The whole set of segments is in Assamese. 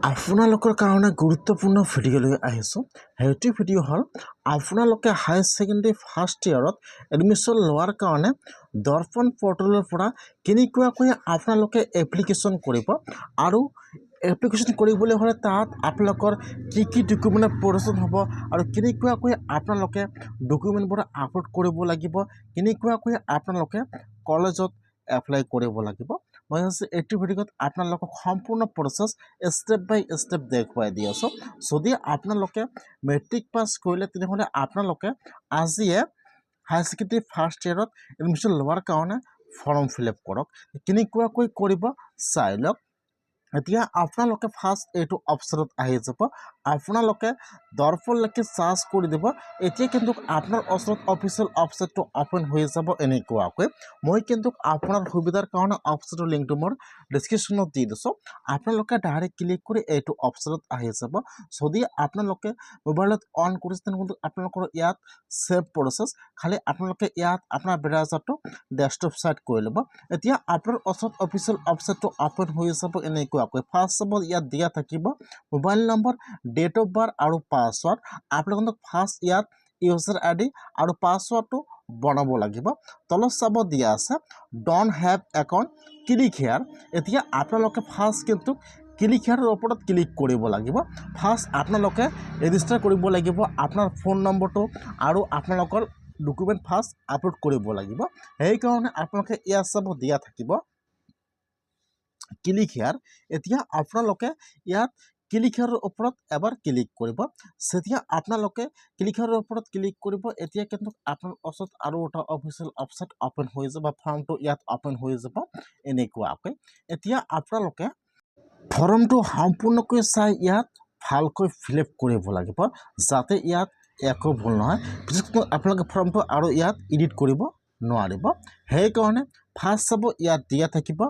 আপোনালোকৰ কাৰণে গুৰুত্বপূৰ্ণ ভিডিঅ'লৈ আহিছোঁ। সেইটো ভিডিঅ' হ'ল আপোনালোকে হায়াৰ ছেকেণ্ডেৰী ফাৰ্ষ্ট ইয়েৰত এডমিশ্যন লোৱাৰ কাৰণে দৰ্পণ পৰ্টেলৰ পৰা কেনেকুৱাকৈ আপোনালোকে এপ্লিকেশ্যন কৰিব আৰু এপ্লিকেশ্যন কৰিবলৈ হ'লে তাত আপোনালোকৰ কি ডকুমেণ্টৰ প্ৰয়োজন হ'ব আৰু কেনেকুৱাকৈ আপোনালোকে ডকুমেণ্টবোৰ আপলোড কৰিব লাগিব, কেনেকুৱাকৈ আপোনালোকে কলেজত এপ্লাই কৰিব লাগিব। মই ভাবিছোঁ এইটো ভিডিঅ'ত আপোনালোকক সম্পূৰ্ণ প্ৰচেছ ষ্টেপ বাই ষ্টেপ দেখুৱাই দি আছোঁ। যদি আপোনালোকে মেট্ৰিক পাছ কৰিলে তেনেহ'লে আপোনালোকে আজিয়ে হায়াৰ ছেকেণ্ডেৰী ফাৰ্ষ্ট ইয়েৰত এডমিশ্যন লোৱাৰ কাৰণে ফৰ্ম ফিল আপ কৰক। কেনেকুৱাকৈ কৰিব চাই লওক। এতিয়া আপোনালোকে ফাৰ্ষ্ট এইটো অপশ্যনত আহি যাব, আপোনালোকে দৰ্পণলৈকে চাৰ্চ কৰি দিব। এতিয়া কিন্তু আপোনাৰ ওচৰত অফিচিয়েল ৱেবছাইটটো অ'পেন হৈ যাব এনেকুৱাকৈ। মই কিন্তু আপোনাৰ সুবিধাৰ কাৰণে ৱেবছাইটৰ লিংকটো মোৰ ডিছক্ৰিপশ্যনত দি দিছোঁ। আপোনালোকে ডাইৰেক্ট ক্লিক কৰি এইটো অপশ্যনত আহি যাব। যদি আপোনালোকে মোবাইলত অন কৰিছে তেনেহ'লে আপোনালোকৰ ইয়াত ছেভ প্ৰচেছ, খালি আপোনালোকে ইয়াত আপোনাৰ ব্ৰাউজাৰটো ডেস্কটপ ছাইড কৰি ল'ব। এতিয়া আপোনাৰ ওচৰত অফিচিয়েল ৱেবছাইটটো অ'পেন হৈ যাব এনেকুৱাকৈ। ফাৰ্ষ্ট চাব ইয়াত দিয়া থাকিব mobile number, date of birth আৰু পাছৱাৰ্ড। আপোনালোকক ফাৰ্ষ্ট ইয়াত ইউজাৰ আই ডি আৰু পাছৱাৰ্ডটো বনাব লাগিব। তলত চাব দিয়া আছে don't have account, click here. এতিয়া আপোনালোকে ফাৰ্ষ্ট কিন্তু ক্লিক হেয়াৰৰ ওপৰত ক্লিক কৰিব লাগিব। ফাৰ্ষ্ট আপোনালোকে ৰেজিষ্টাৰ কৰিব লাগিব আপোনাৰ ফোন নম্বৰটো আৰু আপোনালোকৰ ডকুমেণ্ট ফাৰ্ষ্ট আপলোড কৰিব লাগিব। সেইকাৰণে আপোনালোকে ইয়াত চাব দিয়া থাকিব ক্লিক হেয়াৰ। এতিয়া আপোনালোকে ইয়াত ক্লিক হেয়াৰৰ ওপৰত এবাৰ ক্লিক কৰিব। যেতিয়া আপোনালোকে ক্লিক হেয়াৰৰ ওপৰত ক্লিক কৰিব, এতিয়া কিন্তু আপোনাৰ ওচৰত আৰু এটা অফিচিয়েল ৱেবছাইট অ'পেন হৈ যাব, ফৰ্মটো ইয়াত অ'পেন হৈ যাব এনেকুৱাকৈ। এতিয়া আপোনালোকে ফৰ্মটো সম্পূৰ্ণকৈ চাই ইয়াত ভালকৈ ফিল আপ কৰিব লাগিব, যাতে ইয়াত একো ভুল নহয়। পিছত আপোনালোকে ফৰ্মটো আৰু ইয়াত এডিট কৰিব নোৱাৰিব। সেইকাৰণে ফাৰ্ষ্ট চাব ইয়াত দিয়া থাকিব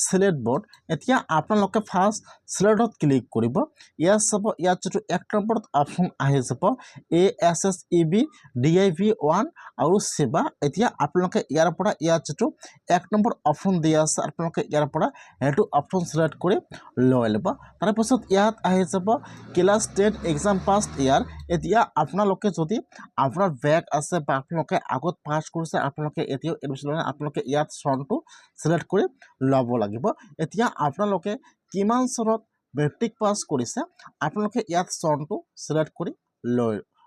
চিলেক্ট বোৰ্ড। এতিয়া আপোনালোকে ফাৰ্ষ্ট চিলেক্টত ক্লিক কৰিব। ইয়াত চাব ইয়াত যিটো 1 নম্বৰত অপশ্যন আহি যাব ASSEBDIV1 আৰু সেৱা। এতিয়া আপোনালোকে ইয়াৰ পৰা ইয়াত যিটো 1 নম্বৰ অপশ্যন দিয়া আছে আপোনালোকে ইয়াৰ পৰা সেইটো অপশ্যন চিলেক্ট কৰি লৈ ল'ব। তাৰপিছত ইয়াত আহি যাব ক্লাছ 10 এক্সাম পাছ ইয়াৰ। এতিয়া আপোনালোকে যদি আপোনাৰ বেক আছে বা আপোনালোকে আগত পাছ কৰিছে, আপোনালোকে এতিয়াও এডমিশ্যন ল'লে, আপোনালোকে ইয়াত চনটো চিলেক্ট কৰি ল'ব লাগিব। এতিয়া আপোনালোকে কিমান চনত মেট্ৰিক পাছ কৰিছে আপোনালোকে ইয়াত চনটো চিলেক্ট কৰি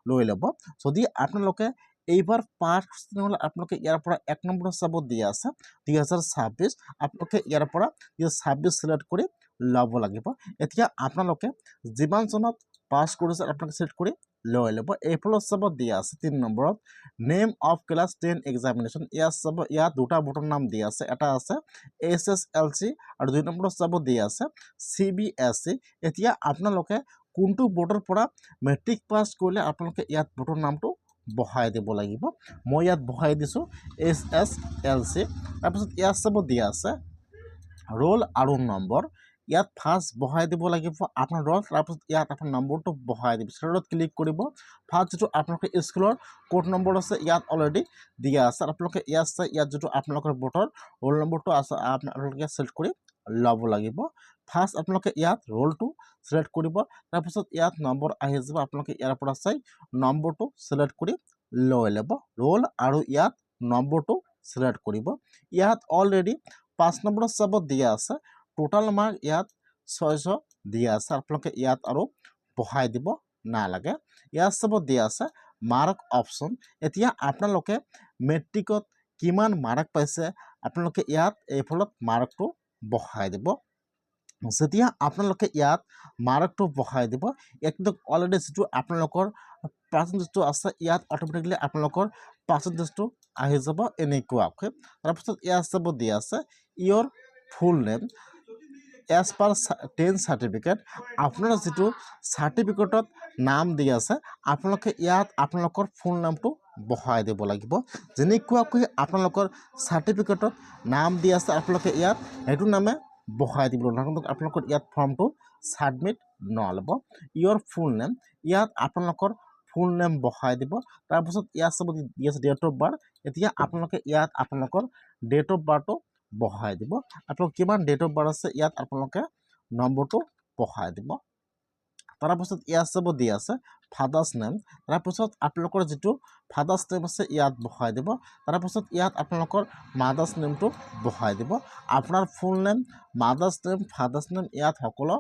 লৈ ল'ব। যদি আপোনালোকে এইবাৰ পাছ তেনেহ'লে আপোনালোকে ইয়াৰ পৰা 1 নম্বৰ চাব দিয়া আছে 2026, আপোনালোকে ইয়াৰ পৰা 2026 চিলেক্ট কৰি ল'ব লাগিব। এতিয়া আপোনালোকে যিমান চনত পাছ কৰিছে আপোনালোকে চিলেক্ট কৰি লৈ ল'ব। এইফালে চাব দিয়া আছে 3 নম্বৰত নেম অফ ক্লাছ 10 এক্সামিনেশ্যন। ইয়াত চাব ইয়াত দুটা বোৰ্ডৰ নাম দিয়া আছে, এটা আছে SSLC আৰু 2 নম্বৰত চাব দিয়া আছে CBSE। এতিয়া আপোনালোকে কোনটো বোৰ্ডৰ পৰা মেট্ৰিক পাছ কৰিলে আপোনালোকে ইয়াত বোৰ্ডৰ নামটো বহাই দিব লাগিব। মই ইয়াত বহাই দিছোঁ SSLC। তাৰপিছত ইয়াত চাব দিয়া আছে ৰোল আৰু নম্বৰ। ইয়াত ফাৰ্ষ্ট বহাই দিব লাগিব আপোনাৰ ৰোল, তাৰপিছত ইয়াত আপোনাৰ নম্বৰটো বহাই দিব। চিলেক্টত ক্লিক কৰিব। ফাৰ্ষ্ট যিটো আপোনালোকে স্কুলৰ কোড নম্বৰ আছে ইয়াত অলৰেডি দিয়া আছে, আপোনালোকে ইয়াত চাই ইয়াত যিটো আপোনালোকৰ বোৰ্ডৰ ৰোল নম্বৰটো আছে আপোনালোকে চিলেক্ট কৰি ল'ব লাগিব। ফাৰ্ষ্ট আপোনালোকে ইয়াত ৰোলটো চিলেক্ট কৰিব, তাৰপিছত ইয়াত নম্বৰ আহি যাব, আপোনালোকে ইয়াৰ পৰা চাই নম্বৰটো চিলেক্ট কৰি লৈ ল'ব। ৰোল আৰু ইয়াত নম্বৰটো চিলেক্ট কৰিব। ইয়াত অলৰেডি 5 নম্বৰত চাব দিয়া আছে টোটাল মাৰ্ক ইয়াত 600 দিয়া আছে, আপোনালোকে ইয়াত আৰু বহাই দিব নালাগে। ইয়াত চাব দিয়া আছে মাৰ্ক অপশ্যন। এতিয়া আপোনালোকে মেট্ৰিকত কিমান মাৰ্ক পাইছে আপোনালোকে ইয়াত এইফালত মাৰ্কটো বহাই দিব। যেতিয়া আপোনালোকে ইয়াত মাৰ্কটো বহাই দিব, কিন্তু অলৰেডি যিটো আপোনালোকৰ পাৰ্চেণ্টেজটো আছে ইয়াত অট'মেটিকলি আপোনালোকৰ পাৰ্চেণ্টেজটো আহি যাব এনেকুৱাকৈ। তাৰপিছত ইয়াত চাব দিয়া আছে your full name as per 10 certificate. আপোনাৰ যিটো চাৰ্টিফিকেটত নাম দি আছে আপোনালোকে ইয়াত আপোনালোকৰ ফুল নামটো বহাই দিব লাগিব। যেনেকুৱাকৈ আপোনালোকৰ চাৰ্টিফিকেটত নাম দি আছে আপোনালোকে ইয়াত সেইটো নামে বহাই দিব লাগিব। আপোনালোকৰ ইয়াত ফৰ্মটো ছাবমিট নল'ব। ইয়ৰ ফুল নেম ইয়াত আপোনালোকৰ ফুল নেম বহাই দিব। তাৰপিছত ইয়াত চাব দি আছে ডেট অফ বাৰ্থ। এতিয়া আপোনালোকে ইয়াত আপোনালোকৰ ডেট অফ বাৰ্থটো বহাই দিব। আপোনালোকৰ কিমান ডেট অফ বাৰ্থ আছে ইয়াত আপোনালোকে নম্বৰটো বহাই দিব তাৰপিছত ইয়াত চাব দি আছে ফাদাৰ্ছ নেম তাৰপিছত আপোনালোকৰ যিটো ফাদাৰ্ছ নেম আছে ইয়াত বহাই দিব তাৰপিছত ইয়াত আপোনালোকৰ মাদাৰ্ছ নেমটো বহাই দিব আপোনাৰ full name mothers name father's name ইয়াত সকলো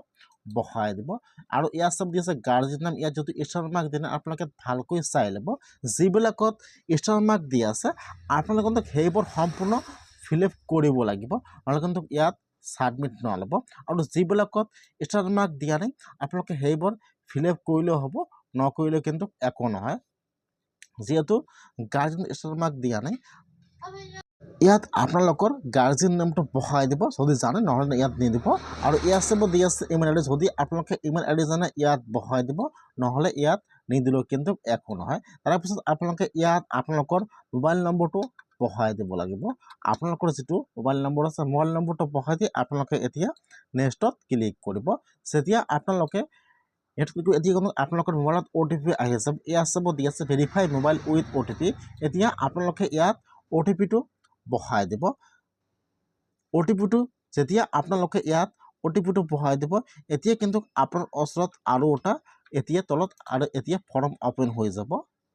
বহাই দিব আৰু ইয়াত চাব দি আছে গাৰ্জেন নেম ইয়াত যদি ষ্টাৰ মাৰ্ক দিয়ে আপোনালোকে ভালকৈ চাই ল'ব যিবিলাকত ষ্টাৰ মাৰ্ক দি আছে আপোনালোকে সেইবোৰ সম্পূৰ্ণ ফিল আপ কৰিব লাগিব নহ'লে কিন্তু ইয়াত সাবমিট নল'ব আৰু যিবিলাকত ষ্টাৰ মাৰ্ক দিয়া নাই আপোনালোকে সেইবোৰ ফিল আপ কৰিলেও হ'ব নকৰিলেও কিন্তু একো নহয় যিহেতু গাৰ্জেন ষ্টাৰ মাৰ্ক দিয়া নাই ইয়াত আপোনালোকৰ গাৰ্জেন নেমটো বহাই দিব যদি জানে নহ'লে ইয়াত নিদিব আৰু ইয়াত চাব দি আছে ইমেইল আইডি যদি আপোনালোকে ইমেইল আইডি জানে ইয়াত বহাই দিব নহ'লে ইয়াত নিদিলেও কিন্তু একো নহয় তাৰপিছত আপোনালোকে ইয়াত আপোনালোকৰ মোবাইল নম্বৰটো বহাই দিব লাগিব আপোনালোকৰ যিটো মোবাইল নম্বৰ আছে মোবাইল নম্বৰটো বহাই দি আপোনালোকে এতিয়া নেক্সটত ক্লিক কৰিব যেতিয়া আপোনালোকে এতিয়া আপোনালোকৰ মোবাইলত OTP আহি আছে ইয়াত চাব দি আছে ভেৰিফাই মোবাইল উইথ OTP এতিয়া আপোনালোকে ইয়াত OTPটো বহাই দিব OTPটো যেতিয়া আপোনালোকে ইয়াত OTPটো বহাই দিব এতিয়া কিন্তু আপোনাৰ ওচৰত আৰু এটা এতিয়া তলত আৰু এতিয়া ফৰ্ম ওপেন হৈ যাব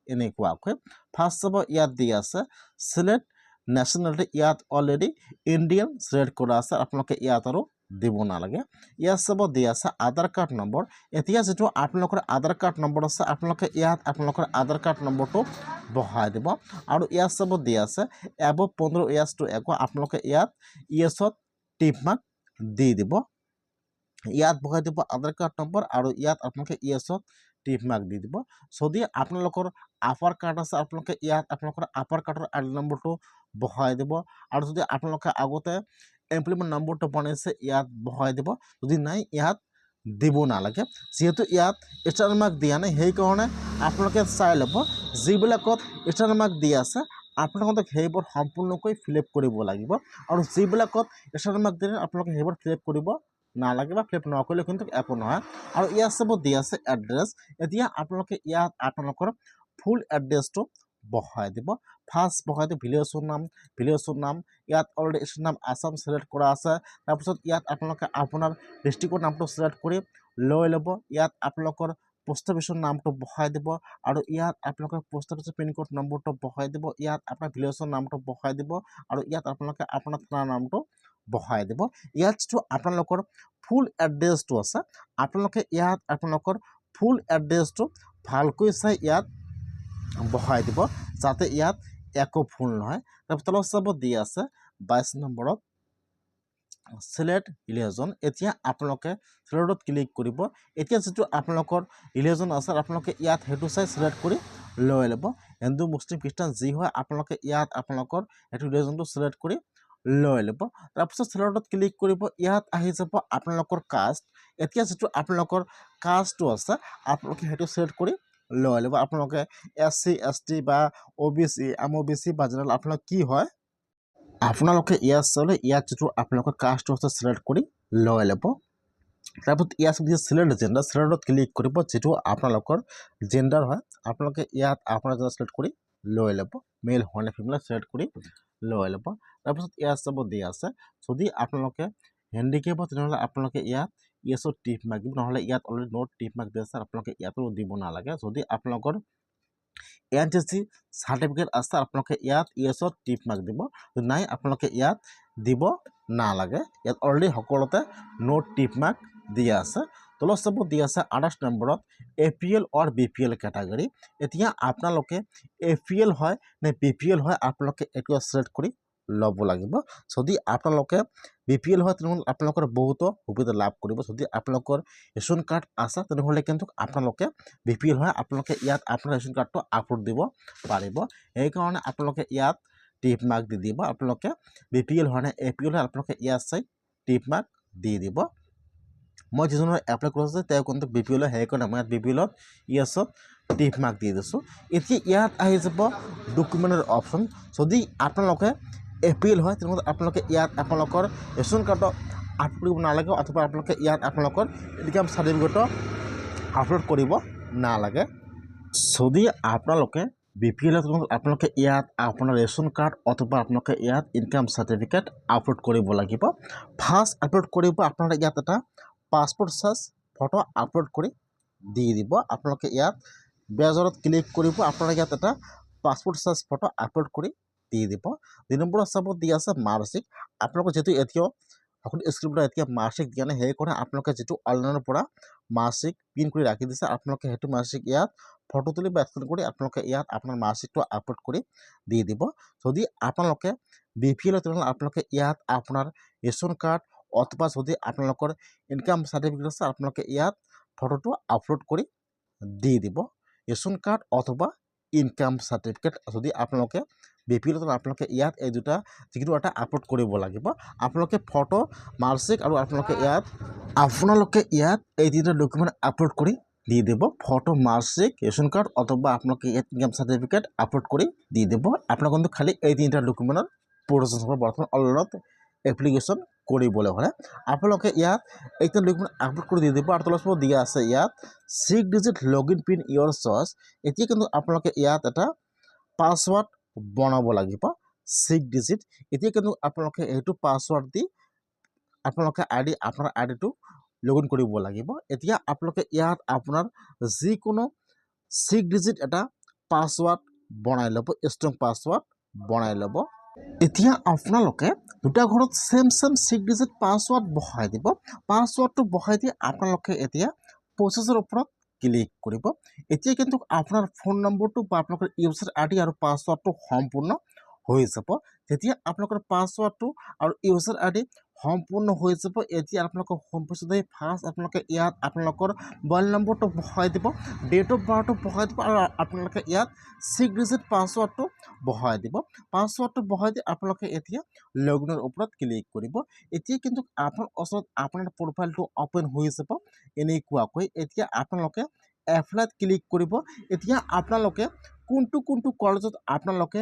এনেকুৱাকৈ ফাৰ্ষ্ট চাব ইয়াত দি আছে সিলেক্ট নেশ্যনেলিটি ইয়াত অলৰেডি ইণ্ডিয়ান সিলেক্ট কৰা আছে আপোনালোকে ইয়াত আৰু দিব নালাগে ইয়াত চাব দি আছে আধাৰ কাৰ্ড নম্বৰ এতিয়া যেটো আপোনালোকৰ আধাৰ কাৰ্ড নম্বৰ আছে আপোনালোকে ইয়াত আপোনালোকৰ আধাৰ কাৰ্ড নম্বৰটো বহাই দিব আৰু ইয়াত চাব দি আছে এবভ 15 ইয়াৰ্ছ টু একো আপোনালোকে ইয়াত ইয়েছত টিপ মাৰ্ক দি দিব ইয়াত বহাই দিব আধাৰ কাৰ্ড নম্বৰ আৰু ইয়াত আপোনালোকে ইয়েছত টিপ মাৰ্ক দি দিব যদি আপোনালোকৰ আপাৰ কাৰ্ড আছে আপোনালোকে ইয়াত আপোনালোকৰ আপাৰ কাৰ্ডৰ আইডি নম্বৰটো বহাই দিব আৰু যদি আপোনালোকে আগতে এমপ্লয়মেণ্ট নম্বৰটো বনাইছে ইয়াত বহাই দিব যদি নাই ইয়াত দিব নালাগে যেহেতু ইয়াত ষ্টাৰ মাৰ্ক দিয়া নাই সেইকাৰণে আপোনালোকে চাই ল'ব যিবিলাকত ষ্টাৰ মাৰ্ক দি আছে আপোনালোকে সেইবোৰ সম্পূৰ্ণকৈ ফিল আপ কৰিব লাগিব আৰু যিবিলাকত ষ্টাৰ মাৰ্ক দিয়ে আপোনালোকে সেইবোৰ ফিল আপ কৰিব নালাগে বা ফিল আপ নকৰিলে কিন্তু একো নহয় আৰু ইয়াত চাব দি আছে এড্ৰেছ এতিয়া আপোনালোকে ইয়াত আপোনালোকৰ ফুল এড্ৰেছটো বহাই দিব ফাৰ্ষ্ট বহাই দিব ভিলেজৰ নাম ইয়াত অলৰেডি ষ্টেটৰ নাম আসাম সিলেক্ট কৰা আছে তাৰপিছত ইয়াত আপোনালোকে আপোনাৰ ডিষ্ট্ৰিক্টৰ নামটো সিলেক্ট কৰি লৈ ল'ব ইয়াত আপোনালোকৰ পোষ্ট অফিচৰ নামটো বহাই দিব আৰু ইয়াত আপোনালোকৰ পোষ্ট অফিচৰ পিন কোড নম্বৰটো বহাই দিব ইয়াত আপোনাৰ ভিলেজৰ নামটো বহাই দিব আৰু ইয়াত আপোনালোকে আপোনাৰ থানাৰ নামটো বহাই দিব ইয়াত যিটো আপোনালোকৰ ফুল এড্ৰেছটো আছে আপোনালোকে ইয়াত আপোনালোকৰ ফুল এড্ৰেছটো ভালকৈ চাই ইয়াত বহাই দিব যাতে ইয়াত একো ভুল নহয় তাৰপিছত তলত চাব দি আছে 22 নম্বৰত সিলেক্ট ৰিলিজন এতিয়া আপোনালোকে সিলেক্টত ক্লিক কৰিব এতিয়া যেটো আপোনালোকৰ ৰিলিজন আছে আপোনালোকে ইয়াত হেতু চাই সিলেক্ট কৰি লৈ ল'ব হিন্দু মুছলিম খ্ৰীষ্টান যি হয় আপোনালোকে ইয়াত আপোনালোকৰ হেতু ৰিলিজনটো সিলেক্ট কৰি লৈ ল'ব তাৰপিছত সিলেক্টত ক্লিক কৰিব ইয়াত আহি যাব আপোনালোকৰ কাষ্ট এতিয়া যেটো আপোনালোকৰ কাষ্টটো আছে আপোনালোকে হেতু সিলেক্ট কৰি লৈ ল'ব আপোনালোকে SC ST বা OBC OBC বা জেনেৰেল আপোনালোক কি হয় আপোনালোকে ইয়াত চালে ইয়াত যেটো আপোনালোকৰ কাষ্টটো আছে সিলেক্ট কৰি লৈ ল'ব তাৰপিছত ইয়াত সিলেক্ট জেন্ডাৰ সিলেক্টত ক্লিক কৰিব যেটো আপোনালোকৰ জেন্ডাৰ হয় আপোনালোকে ইয়াত আপোনাৰ জেন্ডাৰ সিলেক্ট কৰি লৈ ল'ব মেল হয় নে ফিমেল সিলেক্ট কৰি লৈ ল'ব তাৰপিছত ইয়াত চাব দি আছে যদি আপোনালোকে হেণ্ডিকেপ তেনেহ'লে আপোনালোকে ইয়াত ইয়েছত টিপ মাৰ্ক দিব নহ'লে ইয়াত অলৰেডি নোট টিপ মাৰ্ক দি আছে আপোনালোকে ইয়াতো দিব নালাগে যদি আপোনালোকৰ NTC সাৰ্টিফিকেট আছে আপোনালোকে ইয়াত ইয়েছত টিপ মাৰ্ক দিব নাই আপোনালোকে ইয়াত দিব নালাগে ইয়াত অলৰেডি সকলোতে নোট টিপ মাৰ্ক দিয়া আছে তলত চাব দি আছে 28 নম্বৰত APL অৰ BPL ক্যাটাগৰী এতিয়া আপোনালোকে APL হয় নে BPL হয় আপোনালোকে এটো সিলেক্ট কৰি ল'ব লাগিব যদি আপোনালোকে BPL হয় তেনেহ'লে আপোনালোকৰ বহুত সুবিধা লাভ কৰিব যদি আপোনালোকৰ ৰেচন কাৰ্ড আছে তেনেহ'লে কিন্তু আপোনালোকে BPL হয় আপোনালোকে ইয়াত আপোনাৰ ৰেচন কাৰ্ডটো আপলোড দিব পাৰিব এই কাৰণে আপোনালোকে ইয়াত টিপ মাৰ্ক দি দিব আপোনালোকে BPL হয় নে APL হয় আপোনালোকে ইয়াত চাই টিপ মাৰ্ক দি দিব মই যিজনৰ এপ্লাই কৰিছে তেওঁ কিন্তু BPL হয় সেইকাৰণে মই BPL ইয়েছত টিপ মাৰ্ক দি দিছো এতিয়া ইয়াত আহি যাব ডকুমেণ্টৰ অপশ্যন যদি আপোনালোকে APL হয় তেনেহ'লে আপোনালোকে ইয়াত আপোনালোকৰ ৰেচন কাৰ্ড আপলোড কৰিব নালাগে অথবা আপোনালোকে ইয়াত আপোনালোকৰ ইনকাম সাৰ্টিফিকেট আপলোড কৰিব নালাগে যদি আপোনালোকে BPL আপোনালোকে ইয়াত আপোনাৰ ৰেচন কাৰ্ড অথবা আপোনালোকে ইয়াত ইনকাম সাৰ্টিফিকেট আপলোড কৰিব লাগিব ফাৰ্ষ্ট আপলোড কৰিব আপোনালোকে ইয়াত এটা পাছপোৰ্ট সাইজ ফটো আপলোড কৰি দি দিব। আপোনালোকে ইয়াত ব্ৰাউজাৰত ক্লিক কৰিব, আপোনালোকে ইয়াত এটা পাছপোৰ্ট সাইজ ফটো আপলোড কৰি দি দিব। 2 নম্বৰ চাব দিয়া আছে মাৰ্কশ্বিট। আপোনালোকে যেহেতু এতিয়াও সকলো স্কুলৰ এতিয়া মাৰ্কশ্বিট দিয়া নাই, সেইকাৰণে আপোনালোকে যেটো অনলাইনৰ পৰা মাৰ্কশ্বিট প্ৰিণ্ট কৰি ৰাখি দিছে, আপোনালোকে সেইটো মাৰ্কশ্বিট ইয়াত ফটো তুলি বা স্কেন কৰি আপোনালোকে ইয়াত আপোনাৰ মাৰ্কশ্বিটটো আপলোড কৰি দি দিব। যদি আপোনালোকে BPL তেনেহ'লে আপোনালোকে ইয়াত আপোনাৰ ৰেচন কাৰ্ড অথবা যদি আপোনালোকৰ ইনকাম চাৰ্টিফিকেট আছে আপোনালোকে ইয়াত ফটোটো আপলোড কৰি দি দিব। ৰেচন কাৰ্ড অথবা ইনকাম চাৰ্টিফিকেট যদি আপোনালোকে BPL আপোনালোকে ইয়াত এই দুটা যিকোনো এটা আপলোড কৰিব লাগিব। আপোনালোকে ফটো মাৰ্কশ্বিট আৰু আপোনালোকে ইয়াত এই তিনিটা ডকুমেণ্ট আপলোড কৰি দি দিব। ফটো মাৰ্কশ্বিট ৰেচন কাৰ্ড অথবা আপোনালোকে ইয়াত ইনকাম চাৰ্টিফিকেট আপলোড কৰি দি দিব। আপোনালোকে কিন্তু খালি এই তিনিটা ডকুমেণ্টৰ প্ৰয়োজন হ'ব বৰ্তমান অনলাইনত এপ্লিকেশ্যন কৰিবলৈ হ'লে। আপোনালোকে ইয়াত এই তিনিটা ডকুমেণ্ট আপলোড কৰি দি দিব আৰু তলত দিয়া আছে ইয়াত 6 ডিজিট লগইন পিন ইয়ৰ চইচ। এতিয়া কিন্তু আপোনালোকে ইয়াত এটা পাছৱৰ্ড বনাব লাগিব 6 ডিজিট। এতিয়া কিন্তু আপোনালোকে এইটো পাছৱৰ্ড দি আপোনালোকে আপোনাৰ আইডিটো লগইন কৰিব লাগিব। এতিয়া আপোনালোকে ইয়াত আপোনাৰ যিকোনো 6 ডিজিট এটা পাছৱৰ্ড বনাই ল'ব, ষ্ট্ৰং পাছৱৰ্ড বনাই ল'ব। এতিয়া আপোনালোকে দুটা ঘৰত সেম 6 ডিজিট পাছৱৰ্ড বহাই দিব। পাছৱৰ্ডটো বহাই দি আপোনালোকে এতিয়া প্ৰচেছৰ ওপৰত ক্লিক কৰিব। এতিয়া কিন্তু আপোনাৰ ফোন নম্বৰটো বা আপোনালোকৰ ইউজাৰ আইডি আৰু পাছৱৰ্ডটো সম্পূৰ্ণ হৈ যাব। যেতিয়া আপোনালোকৰ পাছৱৰ্ডটো আৰু ইউজাৰ আইডি সম্পূৰ্ণ হৈ যাব, এতিয়া আপোনালোকৰ হোম পেজত ফাৰ্ষ্ট আপোনালোকে ইয়াত আপোনালোকৰ মোবাইল নম্বৰটো বহাই দিব, ডেট অফ বাৰ্থটো বহাই দিব আৰু আপোনালোকে ইয়াত 6 ডিজিট পাছৱৰ্ডটো বহাই দিব। পাছৱৰ্ডটো বহাই দি আপোনালোকে এতিয়া লগইনৰ ওপৰত ক্লিক কৰিব। এতিয়া কিন্তু আপোনাৰ ওচৰত আপোনাৰ প্ৰফাইলটো অপেন হৈ যাব এনেকুৱাকৈ। এতিয়া আপোনালোকে এপ্লাইত ক্লিক কৰিব। এতিয়া আপোনালোকে কোনটো কলেজত আপোনালোকে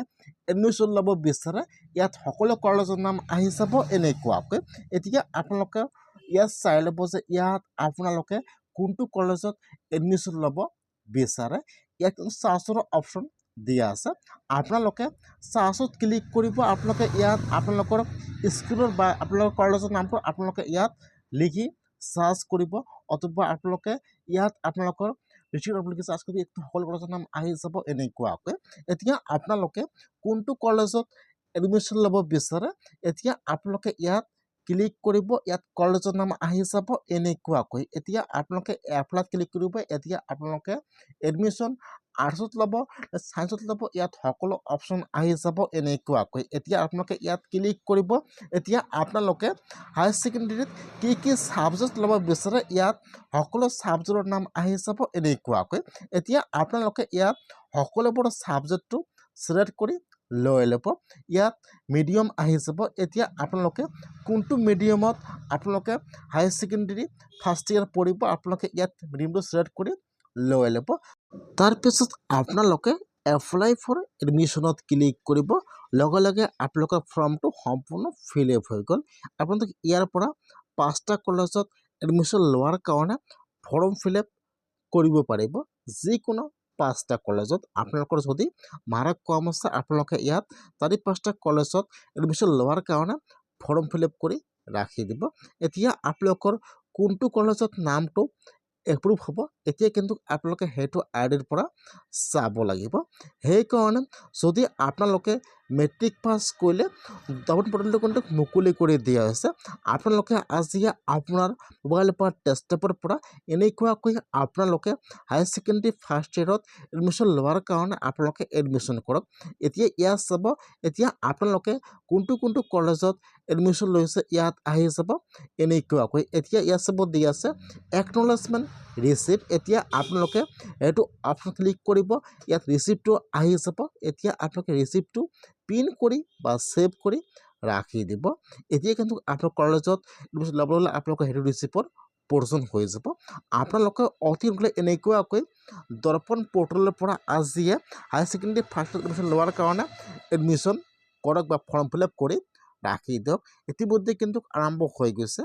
এডমিশ্যন ল'ব বিচাৰে ইয়াত সকলো কলেজৰ নাম আহি যাব এনেকুৱাকৈ। এতিয়া আপোনালোকে ইয়াত চাই ল'ব যে ইয়াত আপোনালোকে কোনটো কলেজত এডমিশ্যন ল'ব বিচাৰে। ইয়াত চাৰ্চৰ অপশ্যন দিয়া আছে, আপোনালোকে চাৰ্চত ক্লিক কৰিব। আপোনালোকে ইয়াত আপোনালোকৰ স্কুলৰ বা আপোনালোকৰ কলেজৰ নামটো আপোনালোকে ইয়াত লিখি চাৰ্চ কৰিব অথবা আপোনালোকে ইয়াত আপোনালোকৰ চাৰ্চ কৰি সকলো কলেজৰ নাম আহি যাব এনেকুৱাকৈ। এতিয়া আপোনালোকে কোনটো কলেজত এডমিশ্যন ল'ব বিচাৰে এতিয়া আপোনালোকে ইয়াত ক্লিক কৰিব, ইয়াত কলেজৰ নাম আহি যাব এনেকুৱাকৈ। এতিয়া আপোনালোকে এপ্লাইত ক্লিক কৰিব। এতিয়া আপোনালোকে এডমিশ্যন আৰ্টছত ল'ব ছায়েন্সত ল'ব ইয়াত সকলো অপশ্যন আহি যাব এনেকুৱাকৈ। এতিয়া আপোনালোকে ইয়াত ক্লিক কৰিব। এতিয়া আপোনালোকে হায়াৰ ছেকেণ্ডেৰীত কি ছাবজেক্ট ল'ব বিচাৰে ইয়াত সকলো ছাবজেক্টৰ নাম আহি যাব এনেকুৱাকৈ। এতিয়া আপোনালোকে ইয়াত সকলোবোৰ ছাবজেক্টটো চিলেক্ট কৰি লৈ ল'ব। ইয়াত মিডিয়াম আহি যাব। এতিয়া আপোনালোকে কোনটো মিডিয়ামত আপোনালোকে হায়াৰ ছেকেণ্ডেৰী ফাৰ্ষ্ট ইয়াৰ পঢ়িব আপোনালোকে ইয়াত মিডিয়ামটো চিলেক্ট কৰি লৈ ল'ব। তাৰপিছত আপোনালোকে এপ্লাই ফৰ এডমিশ্যনত ক্লিক কৰিব। লগে লগে আপোনালোকৰ ফৰ্মটো সম্পূৰ্ণ ফিল আপ হৈ গ'ল। আপোনালোকে ইয়াৰ পৰা 5টা কলেজত এডমিশ্যন লোৱাৰ কাৰণে ফৰ্ম ফিল আপ কৰিব পাৰিব। যিকোনো 5টা কলেজত আপোনালোকৰ যদি মাৰ্ক কম আছে আপোনালোকে ইয়াত 4-5টা কলেজত এডমিশ্যন লোৱাৰ কাৰণে ফৰ্ম ফিল আপ কৰি ৰাখি দিব। এতিয়া আপোনালোকৰ কোনটো কলেজত নামটো এপ্ৰুভ হ'ব এতিয়া কিন্তু আপোনালোকে সেইটো আইডিৰ পৰা চাব লাগিব। সেইকাৰণে যদি আপোনালোকে মেট্ৰিক পাছ কৰিলে ডাউন পৰ্টেলটো কিন্তু মুকলি কৰি দিয়া হৈছে। আপোনালোকে আজি আপোনাৰ মোবাইল পৰা ডেস্কটপৰ পৰা এনেকুৱাকৈ আপোনালোকে হায়াৰ ছেকেণ্ডেৰী ফাৰ্ষ্ট ইয়েৰত এডমিশ্যন লোৱাৰ কাৰণে আপোনালোকে এডমিশ্যন কৰক। এতিয়া ইয়াত চাব, এতিয়া আপোনালোকে কোনটো কলেজত এডমিশ্যন লৈছে ইয়াত আহি যাব এনেকুৱাকৈ। এতিয়া ইয়াত চাব দি আছে একনলেজমেণ্ট ৰিচিপ্ট। এতিয়া আপোনালোকে এইটো অপশ্যন ক্লিক কৰিব, ইয়াত ৰিচিপ্টটো আহি যাব। এতিয়া আপোনালোকে ৰিচিপ্টটো প্ৰিণ্ট কৰি বা ছেভ কৰি ৰাখি দিব। এতিয়া কিন্তু আপোনাৰ কলেজত এডমিশ্যন ল'বলৈ হ'লে আপোনালোকে সেইটো ৰিচিপ্টৰ প্ৰয়োজন হৈ যাব। আপোনালোকে অতি সোনকালে এনেকুৱাকৈ দৰ্পণ পৰ্টেলৰ পৰা আজিয়ে হায়াৰ ছেকেণ্ডেৰী ফাৰ্ষ্ট এডমিশ্যন লোৱাৰ কাৰণে এডমিশ্যন কৰক বা ফৰ্ম ফিল আপ কৰি ৰাখি দিয়ক। ইতিমধ্যে কিন্তু আৰম্ভ হৈ গৈছে।